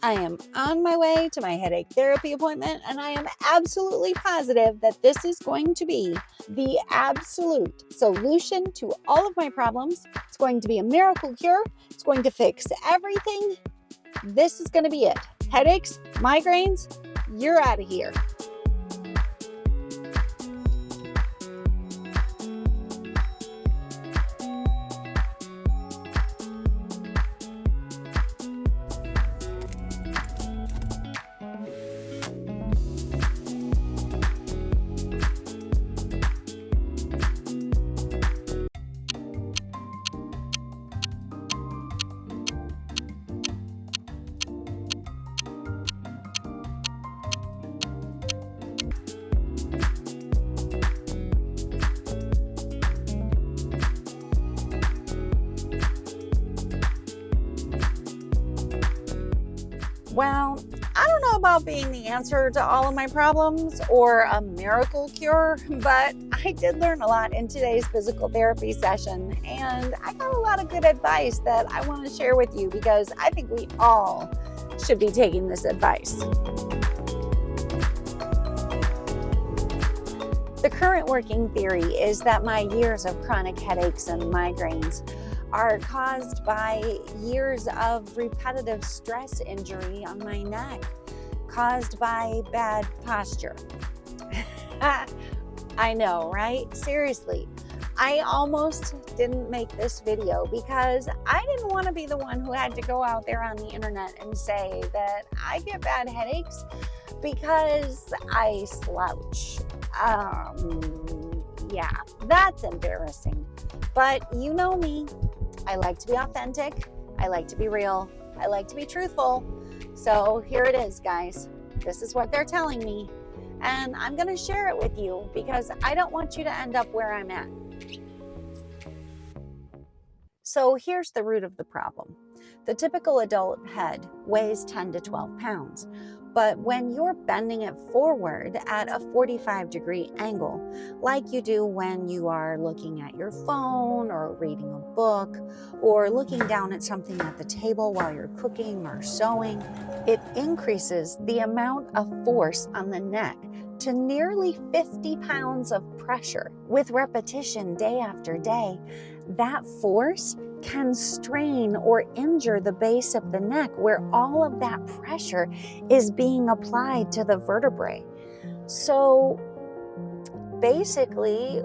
I am on my way to my headache therapy appointment, and I am absolutely positive that this is going to be the absolute solution to all of my problems. It's going to be a miracle cure. It's going to fix everything. This is going to be it. Headaches, migraines, you're out of here. Well, I don't know about being the answer to all of my problems or a miracle cure, but I did learn a lot in today's physical therapy session, and I got a lot of good advice that I want to share with you because I think we all should be taking this advice. The current working theory is that my years of chronic headaches and migraines are caused by years of repetitive stress injury on my neck, caused by bad posture. I know, right? Seriously, I almost didn't make this video because I didn't want to be the one who had to go out there on the internet and say that I get bad headaches because I slouch. Yeah, that's embarrassing. But you know me. I like to be authentic, I like to be real, I like to be truthful. So here it is, guys. This is what they're telling me, and I'm going to share it with you because I don't want you to end up where I'm at. So here's the root of the problem. The typical adult head weighs 10 to 12 pounds, but when you're bending it forward at a 45-degree angle, like you do when you are looking at your phone or reading a book or looking down at something at the table while you're cooking or sewing, it increases the amount of force on the neck to nearly 50 pounds of pressure. With repetition day after day, that force can strain or injure the base of the neck where all of that pressure is being applied to the vertebrae. So basically,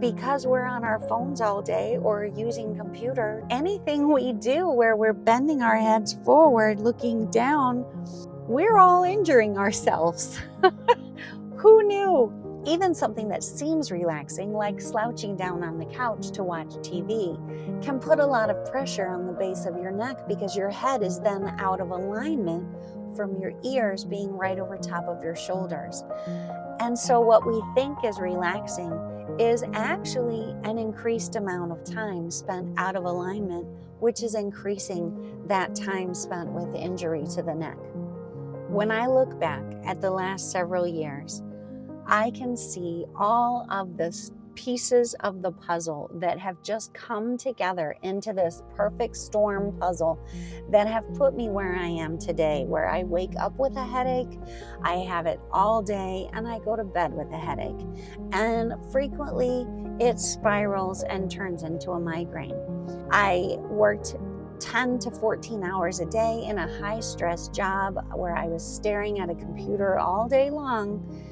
because we're on our phones all day or using computer, anything we do where we're bending our heads forward, looking down, we're all injuring ourselves. Who knew? Even something that seems relaxing, like slouching down on the couch to watch TV, can put a lot of pressure on the base of your neck because your head is then out of alignment from your ears being right over top of your shoulders. And so what we think is relaxing is actually an increased amount of time spent out of alignment, which is increasing that time spent with injury to the neck. When I look back at the last several years, I can see all of the pieces of the puzzle that have just come together into this perfect storm puzzle that have put me where I am today, where I wake up with a headache, I have it all day, and I go to bed with a headache. And frequently it spirals and turns into a migraine. I worked 10 to 14 hours a day in a high-stress job where I was staring at a computer all day long.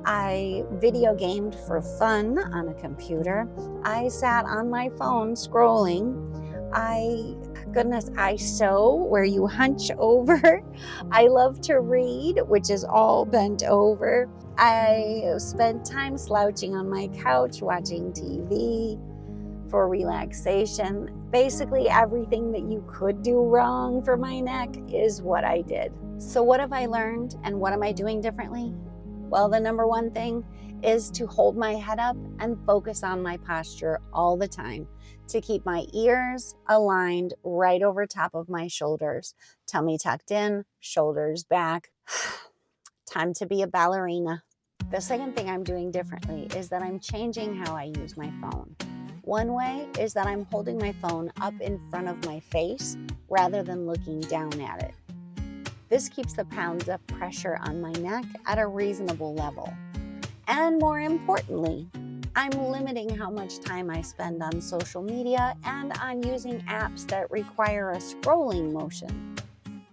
I video gamed for fun on a computer. I sat on my phone scrolling. I sew where you hunch over. I love to read, which is all bent over. I spent time slouching on my couch watching TV for relaxation. Basically everything that you could do wrong for my neck is what I did. So what have I learned and what am I doing differently? Well, the number one thing is to hold my head up and focus on my posture all the time, to keep my ears aligned right over top of my shoulders, tummy tucked in, shoulders back. Time to be a ballerina. The second thing I'm doing differently is that I'm changing how I use my phone. One way is that I'm holding my phone up in front of my face rather than looking down at it. This keeps the pounds of pressure on my neck at a reasonable level. And more importantly, I'm limiting how much time I spend on social media and on using apps that require a scrolling motion.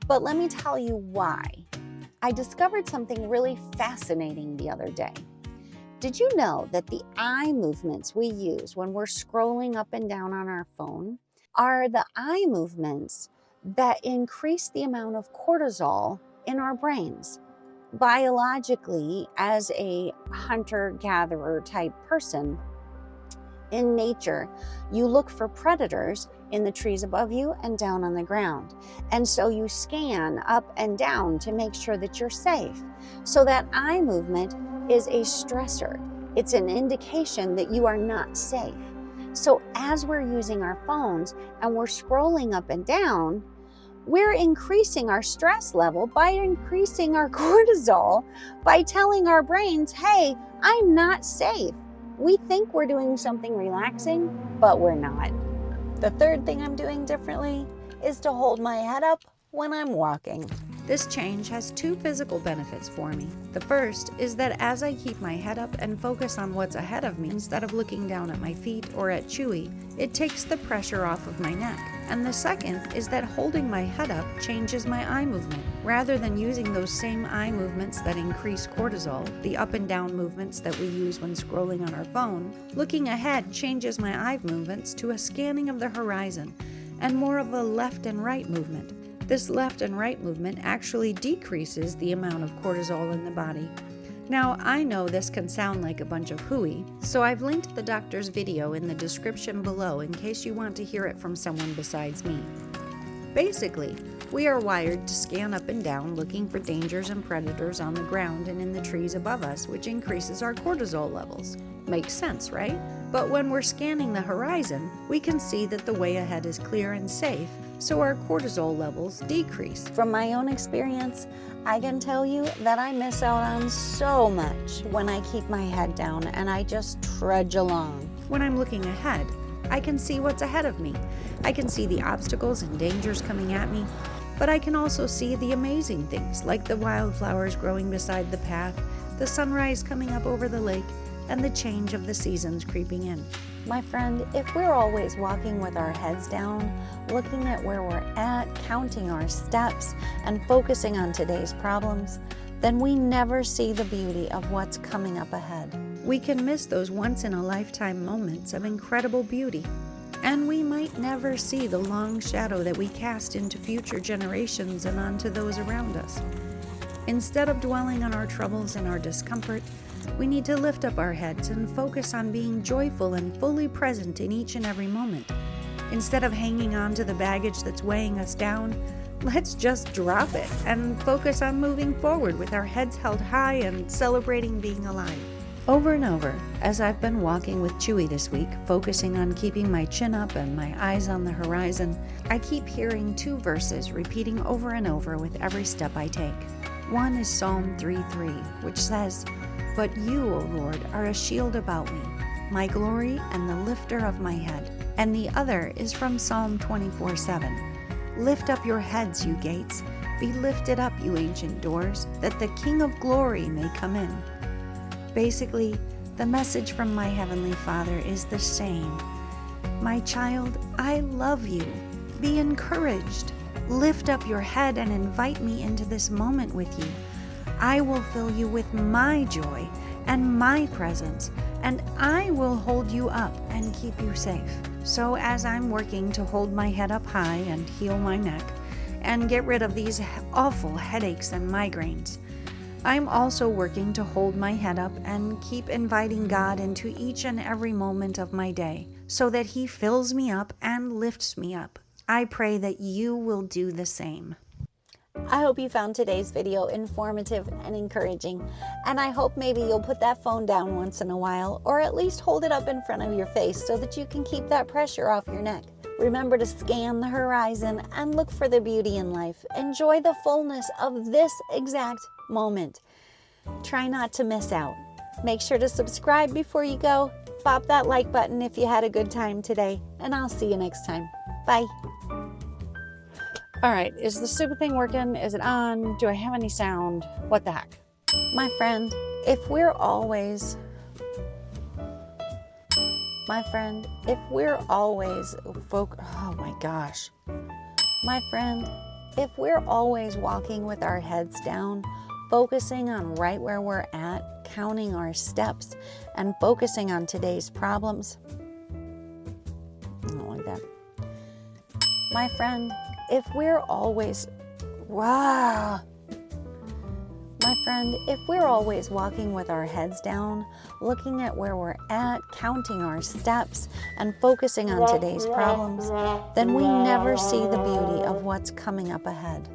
But let me tell you why. I discovered something really fascinating the other day. Did you know that the eye movements we use when we're scrolling up and down on our phone are the eye movements that increase the amount of cortisol in our brains? Biologically, as a hunter-gatherer type person, in nature, you look for predators in the trees above you and down on the ground. And so you scan up and down to make sure that you're safe. So that eye movement is a stressor. It's an indication that you are not safe. So as we're using our phones and we're scrolling up and down, we're increasing our stress level by increasing our cortisol, by telling our brains, hey, I'm not safe. We think we're doing something relaxing, but we're not. The third thing I'm doing differently is to hold my head up when I'm walking. This change has two physical benefits for me. The first is that as I keep my head up and focus on what's ahead of me instead of looking down at my feet or at Chewy, it takes the pressure off of my neck. And the second is that holding my head up changes my eye movement. Rather than using those same eye movements that increase cortisol, the up and down movements that we use when scrolling on our phone, looking ahead changes my eye movements to a scanning of the horizon and more of a left and right movement. This left and right movement actually decreases the amount of cortisol in the body. Now, I know this can sound like a bunch of hooey, so I've linked the doctor's video in the description below in case you want to hear it from someone besides me. Basically, we are wired to scan up and down looking for dangers and predators on the ground and in the trees above us, which increases our cortisol levels. Makes sense, right? But when we're scanning the horizon, we can see that the way ahead is clear and safe, so our cortisol levels decrease. From my own experience, I can tell you that I miss out on so much when I keep my head down and I just trudge along. When I'm looking ahead, I can see what's ahead of me. I can see the obstacles and dangers coming at me, but I can also see the amazing things like the wildflowers growing beside the path, the sunrise coming up over the lake, and the change of the seasons creeping in. My friend, if we're always walking with our heads down, looking at where we're at, counting our steps, and focusing on today's problems, then we never see the beauty of what's coming up ahead. We can miss those once-in-a-lifetime moments of incredible beauty, and we might never see the long shadow that we cast into future generations and onto those around us. Instead of dwelling on our troubles and our discomfort, we need to lift up our heads and focus on being joyful and fully present in each and every moment. Instead of hanging on to the baggage that's weighing us down, let's just drop it and focus on moving forward with our heads held high and celebrating being alive. Over and over, as I've been walking with Chewy this week, focusing on keeping my chin up and my eyes on the horizon, I keep hearing two verses repeating over and over with every step I take. One is Psalm 3:3, which says, "But you, O Lord, are a shield about me, my glory and the lifter of my head." And the other is from Psalm 24:7. "Lift up your heads, you gates. Be lifted up, you ancient doors, that the King of glory may come in." Basically, the message from my Heavenly Father is the same. My child, I love you. Be encouraged. Lift up your head and invite me into this moment with you. I will fill you with my joy and my presence, and I will hold you up and keep you safe. So as I'm working to hold my head up high and heal my neck and get rid of these awful headaches and migraines, I'm also working to hold my head up and keep inviting God into each and every moment of my day so that He fills me up and lifts me up. I pray that you will do the same. I hope you found today's video informative and encouraging, and I hope maybe you'll put that phone down once in a while, or at least hold it up in front of your face so that you can keep that pressure off your neck. Remember to scan the horizon and look for the beauty in life. Enjoy the fullness of this exact moment. Try not to miss out. Make sure to subscribe before you go. Bop that like button if you had a good time today, and I'll see you next time. Bye. All right, is the stupid thing working? Is it on? Do I have any sound? What the heck? My friend, if we're always oh my gosh. My friend, if we're always walking with our heads down, focusing on right where we're at, counting our steps, and focusing on today's problems, I don't like that. My friend, if we're always, my friend, if we're always walking with our heads down, looking at where we're at, counting our steps, and focusing on today's problems, then we never see the beauty of what's coming up ahead.